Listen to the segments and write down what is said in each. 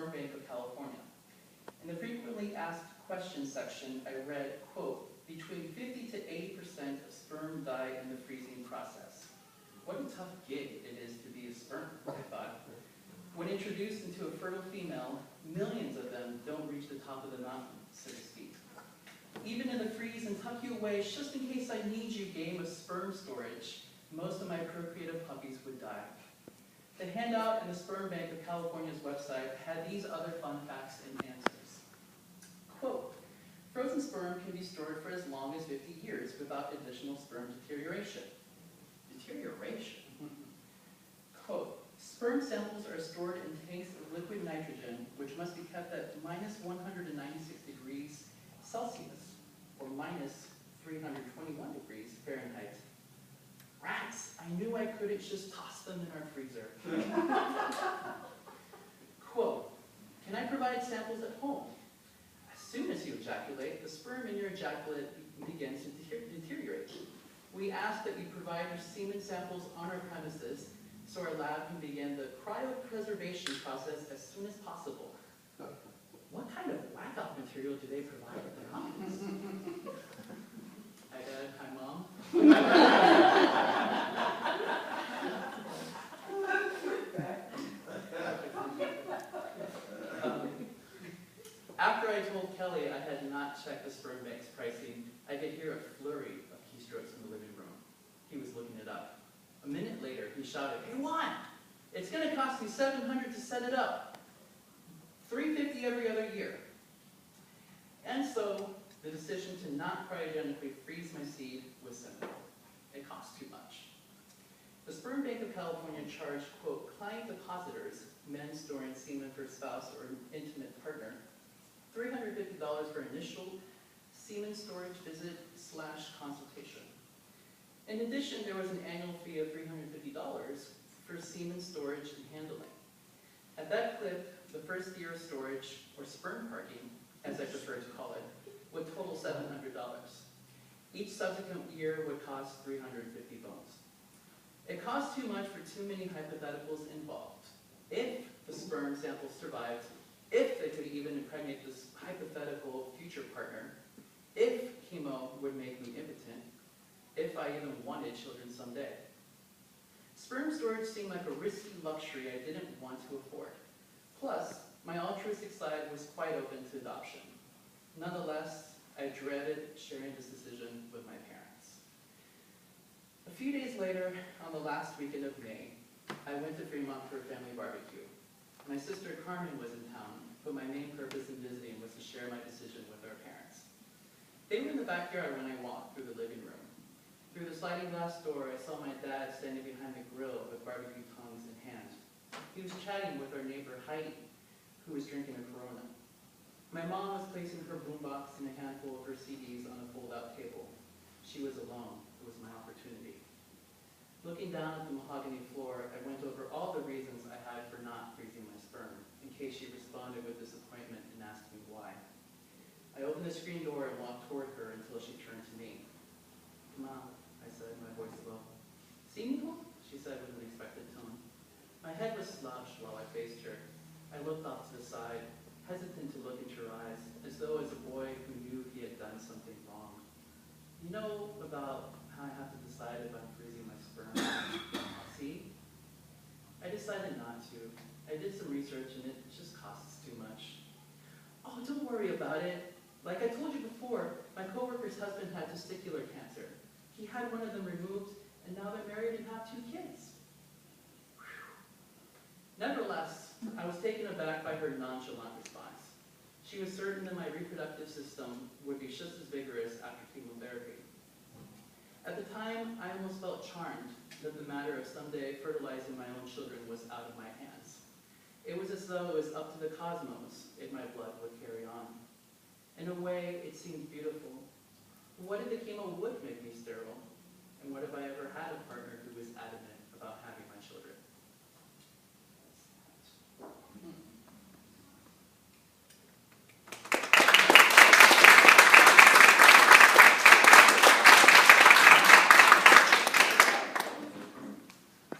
Sperm Bank of California. In the frequently asked questions section, I read, quote, between 50 to 80% of sperm die in the freezing process. What a tough gig it is to be a sperm, I thought. When introduced into a fertile female, millions of them don't reach the top of the mountain, so to speak. Even in the freeze and tuck you away, just in case I need you game of sperm storage, most of my procreative puppies would die. The handout in the Sperm Bank of California's website had these other fun facts and answers. Quote, frozen sperm can be stored for as long as 50 years without additional sperm deterioration. Deterioration? Quote, sperm samples are stored in tanks of liquid nitrogen, which must be kept at minus 196 degrees Celsius, or minus 321 degrees Fahrenheit. Rats! I knew I couldn't just toss them in our freezer. Quote, can I provide samples at home? As soon as you ejaculate, the sperm in your ejaculate begins to deteriorate. We ask that you provide your semen samples on our premises so our lab can begin the cryopreservation process as soon as possible. What kind of blackout material do they provide at their office? Hi Dad, hi Mom. After I told Kelly I had not checked the sperm bank's pricing, I could hear a flurry of keystrokes in the living room. He was looking it up. A minute later, he shouted, "Hey Juan, it's going to cost me $700 to set it up. $350 every other year." And so, the decision to not cryogenically freeze my seed was simple. It cost too much. The Sperm Bank of California charged, quote, client depositors, men storing semen for a spouse or an intimate partner, $350 for initial semen storage visit / consultation. In addition, there was an annual fee of $350 for semen storage and handling. At that clip, the first year of storage, or sperm parking, as I prefer to call it, would total $700. Each subsequent year would cost $350 bones. It cost too much for too many hypotheticals involved. If the sperm sample survived, if they could even impregnate this hypothetical future partner, if chemo would make me impotent, if I even wanted children someday. Sperm storage seemed like a risky luxury I didn't want to afford. Plus, my altruistic side was quite open to adoption. Nonetheless, I dreaded sharing this decision with my parents. A few days later, on the last weekend of May, I went to Fremont for a family barbecue. My sister Carmen was in town, but my main purpose in visiting was to share my decision with our parents. They were in the backyard when I walked through the living room. Through the sliding glass door, I saw my dad standing behind the grill with barbecue tongs in hand. He was chatting with our neighbor Heidi, who was drinking a Corona. My mom was placing her boombox and a handful of her CDs on a fold-out table. She was alone. It was my opportunity. Looking down at the mahogany floor, I went over all the reasons I had for not freezing my sperm, in case she responded with disappointment and asked me why. I opened the screen door and walked toward her until she turned to me. "Mom," I said, my voice low. "See me, Mom?" she said with an expected tone. My head was slouched while I faced her. I looked off to the side, hesitant to look into her eyes, as though as a boy who knew he had done something wrong. "You know about how I have to decide if I'm freezing my sperm?" "See?" I decided not to. I did some research and it just costs too much. "Oh, don't worry about it. Like I told you before, my coworker's husband had testicular cancer. He had one of them removed, and now they're married and have 2 kids. Whew. Nevertheless, I was taken aback by her nonchalant response. She was certain that my reproductive system would be just as vigorous after chemotherapy. At the time, I almost felt charmed that the matter of someday fertilizing my own children was out of my hands. It was as though it was up to the cosmos if my blood would carry on. In a way, it seemed beautiful. What if the chemo would make me sterile? And what if I ever had a partner who was adamant about having my children?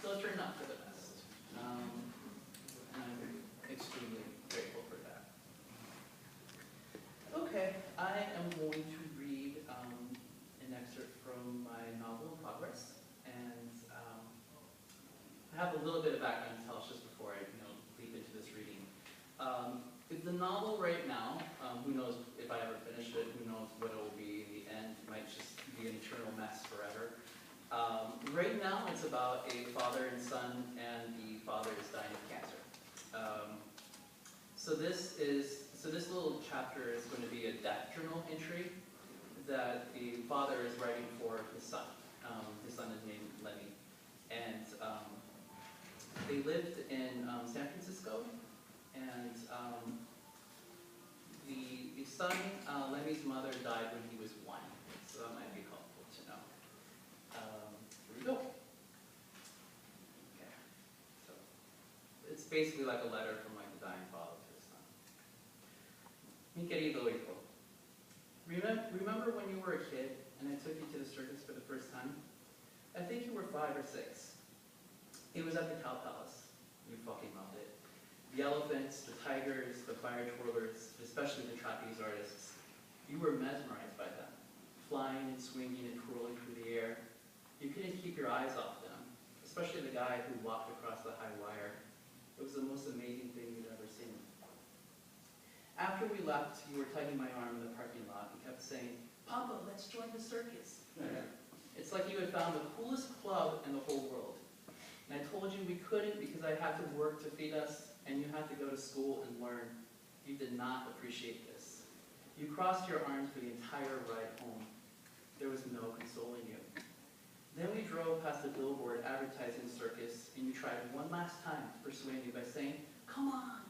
So it turned out for the best. And I'm extremely grateful the novel right now, who knows if I ever finish it, who knows what it will be in the end, it might just be an eternal mess forever. Right now it's about a father and son, and the father is dying of cancer. So this little chapter is going to be a death journal entry that the father is writing for his son. His son is named Lenny. And they lived in San Francisco, and the son, Lemmy's mother, died when he was 1, so that might be helpful to know. Here we go. Okay. So it's basically like a letter from like the dying father to his son. Mi querido hijo, remember when you were a kid and I took you to the circus for the first time? I think you were 5 or 6. It was at the Cow Palace. You fucking loved it. The elephants, the tigers, the fire twirlers, especially the trapeze artists. You were mesmerized by them, flying and swinging and twirling through the air. You couldn't keep your eyes off them, especially the guy who walked across the high wire. It was the most amazing thing you'd ever seen. After we left, you were tugging my arm in the parking lot and kept saying, "Papa, let's join the circus." It's like you had found the coolest club in the whole world. And I told you we couldn't because I had to work to feed us, and you had to go to school and learn. You did not appreciate this. You crossed your arms for the entire ride home. There was no consoling you. Then we drove past the billboard advertising the circus, and you tried one last time to persuade me by saying, "Come on,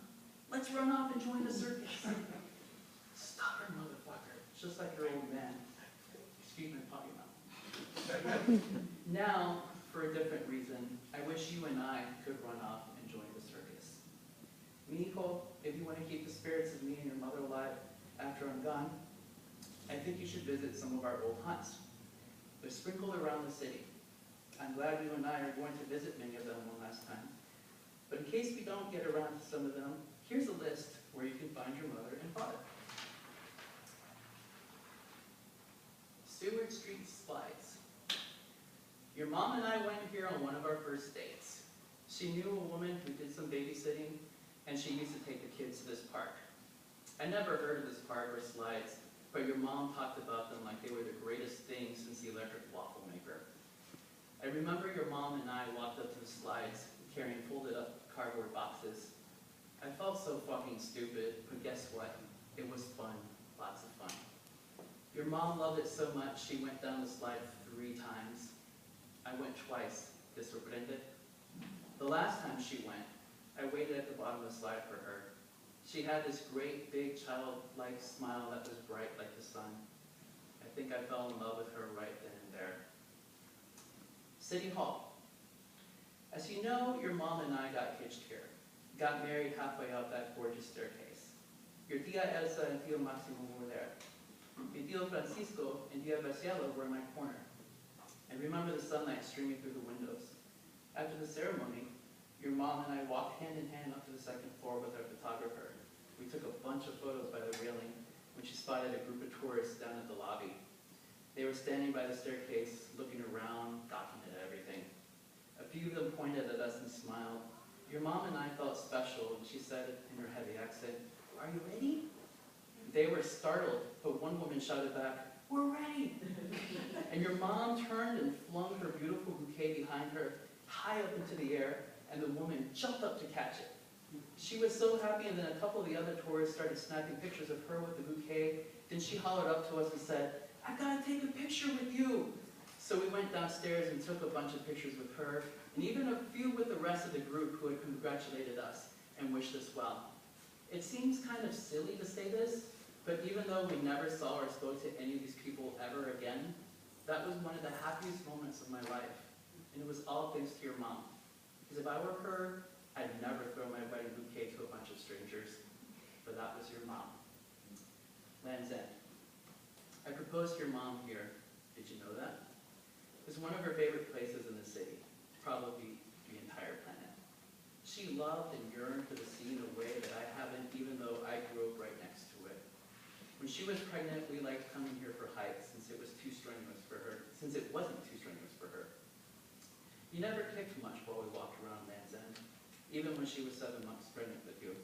let's run off and join the circus." Stubborn motherfucker, just like your old man. Excuse my potty mouth. Now, for a different reason, I wish you and I could run off and join the circus. Mi hijo, if you want to keep the spirits of me and your mother alive after I'm gone, I think you should visit some of our old haunts. They're sprinkled around the city. I'm glad you and I are going to visit many of them one last time. But in case we don't get around to some of them, here's a list where you can find your mother and father. Seward Street Slides. Your mom and I went here on one of our first dates. She knew a woman who did some babysitting, and she used to take the kids to this park. I never heard of this park or slides, but your mom talked about them like they were the greatest thing since the electric waffle maker. I remember your mom and I walked up to the slides carrying folded up cardboard boxes. I felt so fucking stupid, but guess what? It was fun, lots of fun. Your mom loved it so much she went down the slide 3 times. I went twice. ¿Te sorprende? The last time she went, I waited at the bottom of the slide for her. She had this great, big, childlike smile that was bright like the sun. I think I fell in love with her right then and there. City Hall. As you know, your mom and I got hitched here. Got married halfway up that gorgeous staircase. Your tia Elsa and Tio Maximo were there. Mi Tio Francisco and Tia Graciela were in my corner. I remember the sunlight streaming through the windows. After the ceremony, your mom and I walked hand in hand up to the 2nd floor with our photographer. We took a bunch of photos by the railing when she spotted a group of tourists down at the lobby. They were standing by the staircase, looking around, gawking at everything. A few of them pointed at us and smiled. Your mom and I felt special, and she said in her heavy accent, "Are you ready?" They were startled, but one woman shouted back, "We're ready!" And your mom turned and flung her beautiful bouquet behind her, high up into the air, and the woman jumped up to catch it. She was so happy, and then a couple of the other tourists started snapping pictures of her with the bouquet. Then she hollered up to us and said, "I gotta take a picture with you." So we went downstairs and took a bunch of pictures with her, and even a few with the rest of the group who had congratulated us and wished us well. It seems kind of silly to say this, but even though we never saw or spoke to any of these people ever again, that was one of the happiest moments of my life. And it was all thanks to your mom. Because if I were her, I'd never throw my wedding bouquet to a bunch of strangers. But that was your mom. Land's End. I proposed to your mom here. Did you know that? It was one of her favorite places in the city, probably the entire planet. She loved and yearned for the sea in a way that I haven't, even though I grew up right next to it. When she was pregnant, we liked coming here for hikes since it wasn't too strenuous for her. You never kicked much while we walked around Land's End, even when she was 7 months pregnant with you.